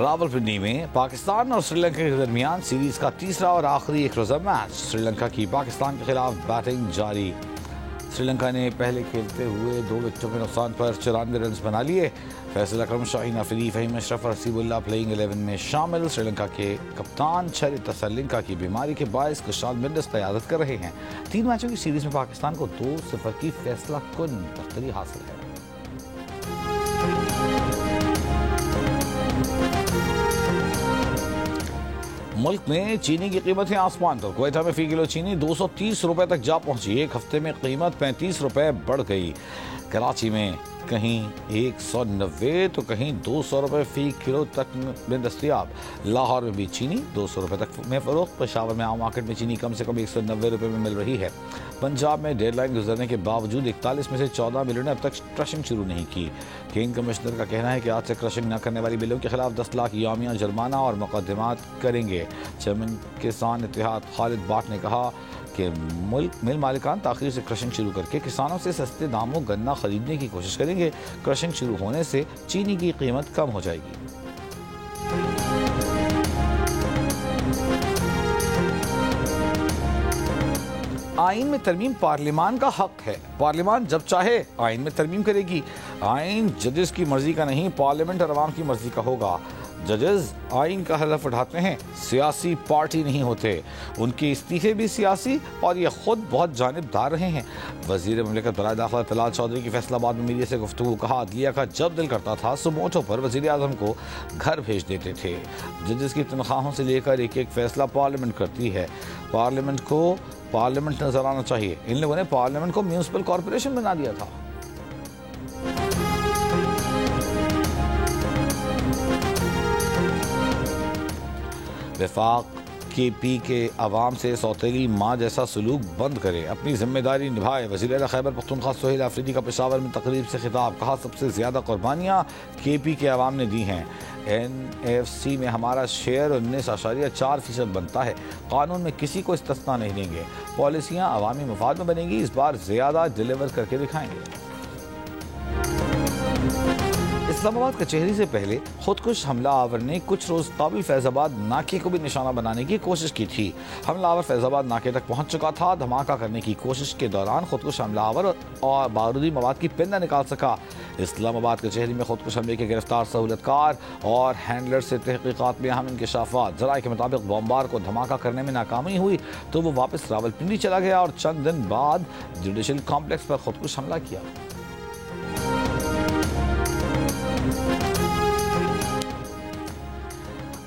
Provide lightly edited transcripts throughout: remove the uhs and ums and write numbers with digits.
रावलपिंडी में पाकिस्तान और श्रीलंका के दरमियान सीरीज का तीसरा और आखिरी एक रोजा मैच। श्रीलंका की पाकिस्तान के खिलाफ बैटिंग जारी। श्रीलंका ने पहले खेलते हुए 2 विकेटों के नुकसान पर 94 रन बना लिए। फैसल अकरम, शाहीन अफरीदी, फहीम अशरफ और हसीबुल्लाह प्लेइंग 11 में शामिल। श्रीलंका के कप्तान शरीत तसलिंका की बीमारी के बायस कुशाल मेंडिस क़यादत कर रहे हैं। 3 मैचों की सीरीज में पाकिस्तान को 2-0 की फैसला कुन बरतरी हासिल है। मुल्क में चीनी की कीमतें आसमान पर। क्वेटा में फी किलो चीनी 230 रुपए तक जा पहुंची। एक हफ्ते में कीमत 35 रुपए बढ़ गई। कराची में कहीं 190 तो कहीं 200 रुपए फी किलो तक में दस्तियाब। लाहौर में भी चीनी 200 रुपए तक में फरोख्त। पेशावर में आम मार्केट में चीनी कम से कम 190 रुपए में मिल रही है। पंजाब में डेडलाइन गुजरने के बावजूद 41 में से 14 मिलों ने अब तक क्रशिंग शुरू नहीं की। केन कमिश्नर का कहना है कि आज से क्रशिंग न करने वाली मिलों के खिलाफ 10 लाख यामिया जुर्माना और मुकदमात करेंगे। चेयरमैन किसान इत्तेहाद खालिद बाट ने कहा कि मिल मालिकान ताखीर से क्रशिंग शुरू करके किसानों से सस्ते दामों गन्ना खरीदने की कोशिश करेंगे। क्रशिंग शुरू होने से चीनी की कीमत कम हो जाएगी। आइन में तरमीम पार्लियामान का हक है। पार्लियामान जब चाहे आइन में तरमीम करेगी। आइन जजेस की मर्जी का नहीं, पार्लियामेंट और अवाम की मर्जी का होगा। जजेस आइन का हलफ उठाते हैं, सियासी पार्टी नहीं होते। उनके इस्तीफे भी सियासी और ये खुद बहुत जानिबदार रहे हैं। वजीर ममलिकत बराए दाखिला तलाल चौधरी की फैसलाबाद में मीडिया से गुफ्तगू। कहा, अदलिया का जब दिल करता था सुमोटो पर वजीर आजम को घर भेज देते थे। जजेस की तनख्वाहों से लेकर एक एक फैसला पार्लियामेंट करती है। पार्लियामेंट को पार्लियामेंट नजर आना चाहिए। इन लोगों ने पार्लियामेंट को म्यूनिसिपल कॉरपोरेशन बना दिया था। वफाक KP के अवाम से सौतेली माँ जैसा सलूक बंद करे, अपनी जिम्मेदारी निभाए। वज़ीर खैबर पख्तूनख्वा सुहेल आफरीदी का पेशावर में तकरीब से खिताब। कहा, सबसे ज़्यादा कुर्बानियाँ KP के अवाम ने दी हैं। NFC में हमारा शेयर 19.4% बनता है। कानून में किसी को इस्तिस्ना नहीं देंगे। पॉलिसियाँ अवामी मफाद में बनेंगी। इस बार ज़्यादा डिलीवर करके दिखाएंगे। इस्लामाबाद कचहरी से पहले खुदकुश हमलावर ने कुछ रोज काबिल फैजाबाद नाके को भी निशाना बनाने की कोशिश की थी। हमलावर फैजाबाद नाके तक पहुंच चुका था। धमाका करने की कोशिश के दौरान खुदकुश हमलावर और बारूदी मवाद की पिन न निकाल सका। इस्लामाबाद कचहरी में खुदकुश हमले के गिरफ्तार सहूलतकार और हैंडलर से तहकीकात में अहम इंकशाफात। जराये के मुताबिक बमबार को धमाका करने में नाकामी हुई तो वो वापस रावलपिंडी चला गया और चंद दिन बाद जुडिशल कॉम्प्लेक्स पर खुदकुश हमला किया।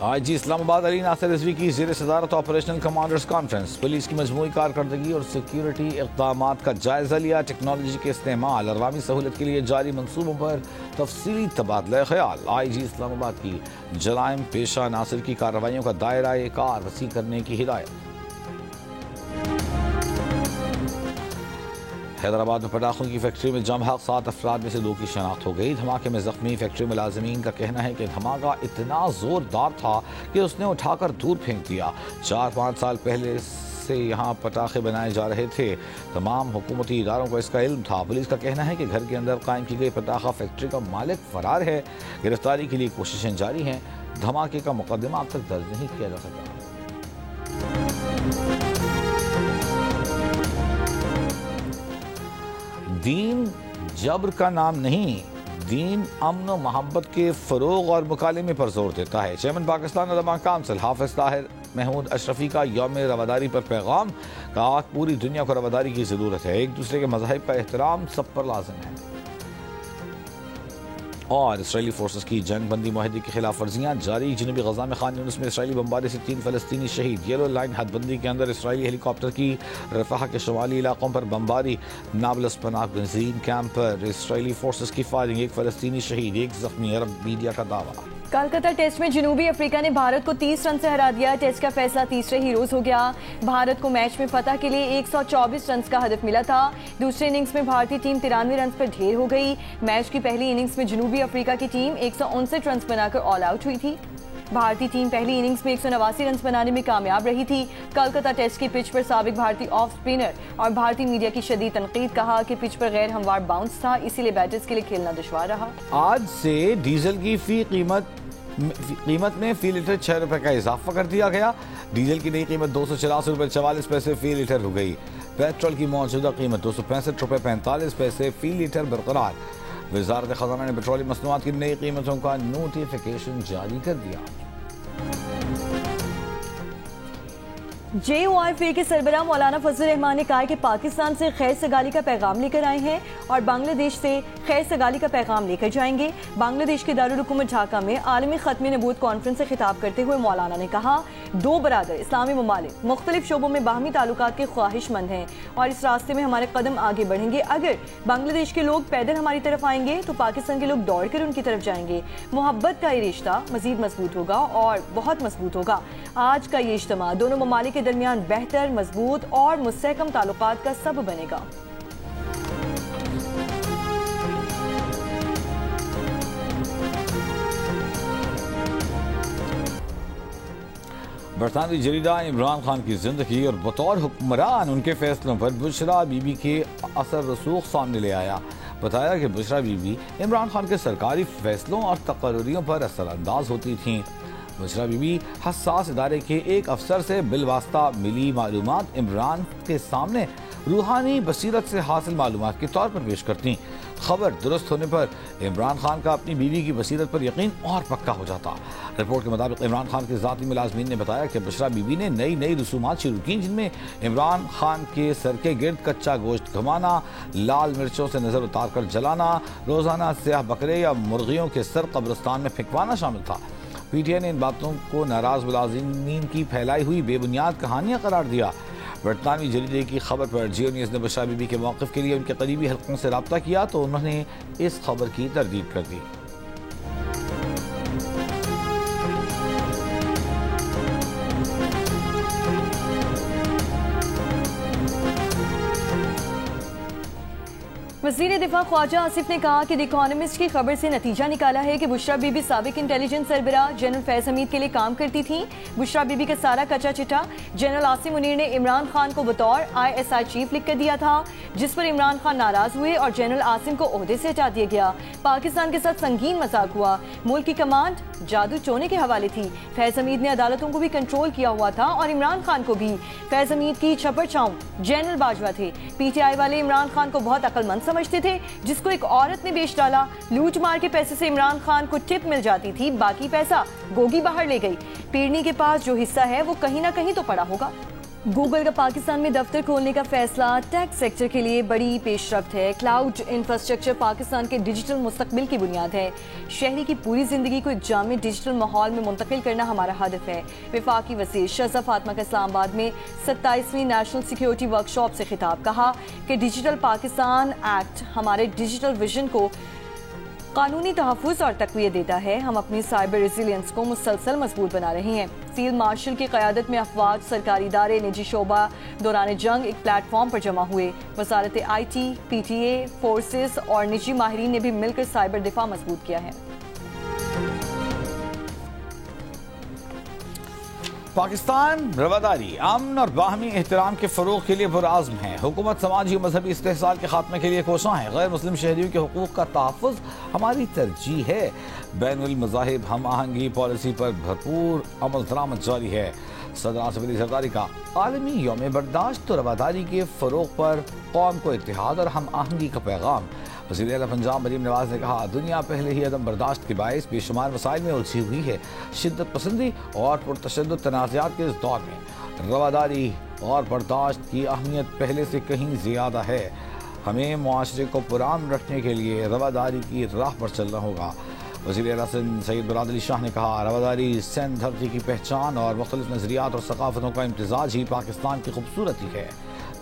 IG इस्लामाबाद अली नासिर रिजवी की ज़ेर सदारत ऑपरेशनल कमांडर्स कॉन्फ्रेंस। पुलिस की मजमूई कारकर्दगी और सिक्योरिटी इक़दामात का जायजा लिया। टेक्नोलॉजी के इस्तेमाल और अवामी सहूलत के लिए जारी मंसूबों पर तफसीली तबादला ख्याल। IG इस्लामाबाद की जराइम पेशा नासिर की कार्रवाइयों का दायरा कार वसी करने की हिदायत। हैदराबाद में पटाखों की फैक्ट्री में जम हक 7 अफराद में से 2 की शनाख्त हो गई। धमाके में जख्मी फैक्ट्री मुलाजमीन का कहना है कि धमाका इतना जोरदार था कि उसने उठाकर दूर फेंक दिया। 4-5 साल पहले से यहाँ पटाखे बनाए जा रहे थे। तमाम हुकूमती इदारों को इसका इल्म था। पुलिस का कहना है कि घर के अंदर कायम की गई पटाखा फैक्ट्री का मालिक फरार है। गिरफ्तारी के लिए कोशिशें जारी हैं। धमाके का मुकदमा अब तक दर्ज नहीं किया जा सका। दीन जबर का नाम नहीं, दीन अमन व मोहब्बत के फ़रोग़ और मुकालमे पर जोर देता है। चेयरमैन पाकिस्तान उलमा काउंसिल हाफिज़ ताहिर महमूद अशरफी का यौम रवादारी पर पैगाम। कहा, पूरी दुनिया को रवादारी की ज़रूरत है। एक दूसरे के मज़हब का एहतराम सब पर लाज़िम है। और इसराइली फोर्सेस की जंग बंदी माहिदे की खिलाफ वर्जियाँ जारी। जनूबी गजा में खान यूनिस में इसराइली बमबारी से 3 फ़लस्तीनी शहीद। येलो लाइन हदबंदी के अंदर इसराइली हेलीकॉप्टर की रफ़ा के शुमाली इलाकों पर बमबारी। नाबलस पनाह बेंजीन कैंप पर इसराइली फोर्सेस की फायरिंग। 1 फ़लस्तीनी शहीद, 1 जख्मी। अरब मीडिया का दावा। कोलकाता टेस्ट में जनूबी अफ्रीका ने भारत को 30 रन से हरा दिया। टेस्ट का फैसला तीसरे ही रोज हो गया। भारत को मैच में फतह के लिए 124 रन का हदफ मिला था। दूसरे इनिंग्स में भारतीय टीम 93 रन पर ढेर हो गई। मैच की पहली इनिंग्स में जनूबी अफ्रीका की टीम 159 रन बनाकर ऑल आउट हुई थी। भारतीय टीम पहली इनिंग्स में 189 रन बनाने में कामयाब रही थी। कोलकाता टेस्ट की पिच पर साबिक भारतीय ऑफ स्पिनर और भारतीय मीडिया की शदीद तनकीद। कहा कि पिच पर गैर हमवार बाउंस था, इसीलिए बैटर्स के लिए खेलना दुश्वार रहा। आज से डीजल की फी कीमत कीमत में फी लीटर 6 रुपए का इजाफा कर दिया गया। डीजल की नई कीमत 284 रुपए 44 पैसे फी लीटर हो गई। पेट्रोल की मौजूदा कीमत 265 रुपए 45 पैसे फी लीटर बरकरार। वजारत खजाना ने पेट्रोलियम मसनूआत की नई कीमतों का नोटिफिकेशन जारी कर दिया। JOIFA के सरबराह मौलाना फजल रहमान ने कहा है कि पाकिस्तान से खैर सगाली का पैगाम लेकर आए हैं और बांग्लादेश से खैर सगाली का पैगाम लेकर जाएंगे। बांग्लादेश के दारुल हुकूमत ढाका में आलमी खत्म नबूत कॉन्फ्रेंस से खिताब करते हुए मौलाना ने कहा, दो बरादर इस्लामी ममालिक मुख्तलिफ शोबों में बाहमी ताल्लुकात के ख्वाहिशमंद हैं और इस रास्ते में हमारे कदम आगे बढ़ेंगे। अगर बांग्लादेश के लोग पैदल हमारी तरफ आएंगे तो पाकिस्तान के लोग दौड़ कर उनकी तरफ जाएंगे। मोहब्बत का ये रिश्ता मजीद मजबूत होगा और बहुत मजबूत होगा। आज का ये इज्तिमा दोनों ममालिक के दरमियान बेहतर, मजबूत और मुस्तहकम ताल्लुकात का सबब बनेगा। बरतानवी जरीदा इमरान खान की जिंदगी और बतौर हुक्मरान उनके फैसलों पर बुशरा बीबी के असर रसूख सामने ले आया। बताया कि बुशरा बीबी इमरान खान के सरकारी फैसलों और तकर्रियों पर असरअंदाज होती थीं। बुशरा बीबी हसास इदारे के एक अफसर से बिलवास्ता मिली मालूमात इमरान के सामने रूहानी बसीरत से हासिल मालूमात के तौर पर पेश करती। खबर दुरुस्त होने पर इमरान खान का अपनी बीवी की बसीरत पर यकीन और पक्का हो जाता। रिपोर्ट के मुताबिक इमरान खान के ज़ाती मुलाजमीन ने बताया कि बुशरा बीबी ने नई रसूमात शुरू की, जिनमें इमरान खान के सर के गिर्द कच्चा गोश्त घुमाना, लाल मिर्चों से नज़र उतार कर जलाना, रोज़ाना स्याह बकरे या मुर्गियों के सर कब्रिस्तान में फेंकवाना शामिल था। PTI ने इन बातों को नाराज मुलाजिमीन की फैलाई हुई बेबुनियाद कहानियां करार दिया। बरतानवी जरीदे की खबर पर जियो न्यूज़ ने बुशरा बीबी के मौक़िफ़ के लिए उनके करीबी हलकों से रब्ता किया तो उन्होंने इस खबर की तरदीद कर दी। वज़ीर दिफा ख्वाजा आसिफ ने कहा कि द इकोनॉमिस्ट की खबर से नतीजा निकाला है कि बुशरा बीबी साबिक इंटेलिजेंस सरबराह जनरल फैज हमीद के लिए काम करती थीं। बुशरा बीबी का सारा कच्चा चिट्ठा जनरल आसिम मुनीर ने इमरान खान को बतौर ISI चीफ लिख कर दिया था, जिस पर इमरान खान नाराज हुए और जनरल आसिम को ओहदे से हटा दिया गया। पाकिस्तान के साथ संगीन मजाक हुआ। मुल्क की कमांड जादू चोने के हवाले थी। फैज हमीद ने अदालतों को भी कंट्रोल किया हुआ था और इमरान खान को भी। फैज हमीद की छप्पर छाऊं जनरल बाजवा थे। PTI वाले इमरान खान को बहुत अक्लमंद समझते थे, जिसको एक औरत ने बेच डाला। लूट मार के पैसे से इमरान खान को टिप मिल जाती थी, बाकी पैसा गोगी बाहर ले गई। पीरनी के पास जो हिस्सा है वो कहीं ना कहीं तो पड़ा होगा। गूगल का पाकिस्तान में दफ्तर खोलने का फैसला टेक सेक्टर के लिए बड़ी पेशरफ्त है। क्लाउड इंफ्रास्ट्रक्चर पाकिस्तान के डिजिटल मुस्तकबिल की बुनियाद है। शहरी की पूरी जिंदगी को एक जामे डिजिटल माहौल में मुंतकिल करना हमारा हदफ है। वफाकी वज़ीर शहज़ा फातिमा का इस्लामाबाद में 27वीं नेशनल सिक्योरिटी वर्कशॉप से खिताब। कहा कि डिजिटल पाकिस्तान एक्ट हमारे डिजिटल विजन को कानूनी तहफ़्फ़ुज़ और तक़वियत देता है। हम अपनी साइबर रेजिलियंस को मुसलसल मजबूत बना रहे हैं। फील्ड मार्शल की क़यादत में अफवाज, सरकारी इदारे, निजी शोबा दौरान जंग एक प्लेटफॉर्म पर जमा हुए। वज़ारत IT, PTA, फोर्सेस और निजी माहिरीन ने भी मिलकर साइबर दिफा मजबूत किया है। पाकिस्तान रवादारी, अमन और बाहमी एहतराम के फ़रोग़ के लिए पुरआज़्म है। हुकूमत समाजी और मजहबी इस्तेहसाल के खात्मे के लिए कोशां है। गैर मुस्लिम शहरियों के हुकूक़ का तहफ़्फ़ुज़ हमारी तरजीह है। बैनुल मज़ाहिब हम आहंगी पॉलिसी पर भरपूर अमल दरामद जारी है। सदर आसिफ अली ज़रदारी का आलमी यौम बर्दाश्त और रवादारी के फ़रोग़ पर कौम को इत्तेहाद और हम आहंगी का पैगाम। वज़ीर आला पंजाब मरीम नवाज ने कहा, दुनिया पहले ही अदम बर्दाश्त के बायस बेशुमार मसाइल में उलझी हुई है। शिद्दत पसंदी और पुरतशद्दुद तनाज़ात के इस दौर में रवादारी और बर्दाश्त की अहमियत पहले से कहीं ज़्यादा है। हमें मुआशरे को पुरान रखने के लिए रवादारी की राह पर चलना होगा। वज़ीर आला सिंध सैयद मुराद अली शाह ने कहा, रवादारी सिंध धरती की पहचान और मुख्तलिफ नज़रियात और सकाफ़तों का इम्तिज़ाज ही पाकिस्तान की खूबसूरती है।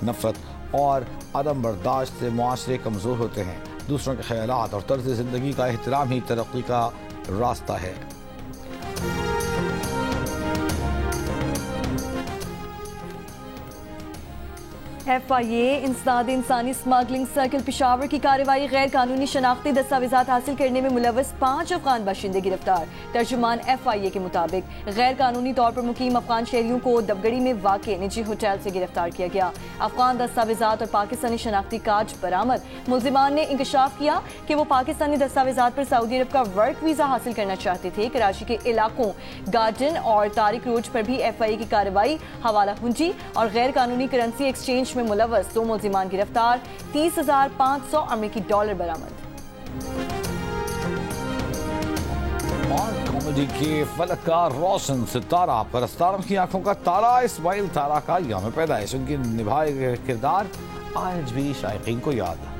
नफ़रत और अदम बर्दाश्त से मुआशरे कमज़ोर होते हैं। दूसरों के ख्यालात और तर्ज़ ज़िंदगी का एहतराम ही तरक्की का रास्ता है। FIA इंसदाद इंसानी स्मगलिंग सर्किल पिशावर की कार्रवाई, गैर कानूनी शनाख्ती दस्तावेजात हासिल करने में मुलव्वस 5 अफगान बाशिंदे गिरफ्तार। तर्जुमान FIA के मुताबिक गैर कानूनी तौर पर मुकीम अफगान शहरियों को दबगड़ी में वाक़े निजी होटल से गिरफ्तार किया गया। अफगान दस्तावेजात और पाकिस्तानी शनाख्ती कार्ड बरामद। मुल्जिमान ने इंकशाफ किया कि वो पाकिस्तानी दस्तावेजात पर सऊदी अरब का वर्क वीजा हासिल करना चाहते थे। कराची के इलाकों गार्डन और तारिक रोज पर भी FIA की कार्रवाई, हवाला पूंजी और गैर कानूनी करेंसी एक्सचेंज में मुलव्वस 2 मुल्जिमान गिरफ्तार। 30,500 अमेरिकी डॉलर बरामद। और कॉमेडी के फलकार रोशन सितारा परस्तारम की आंखों का तारा इस्माइल तारा का यौम पैदाइश, उनकी निभाए गए किरदार आज भी शायकीन को याद है।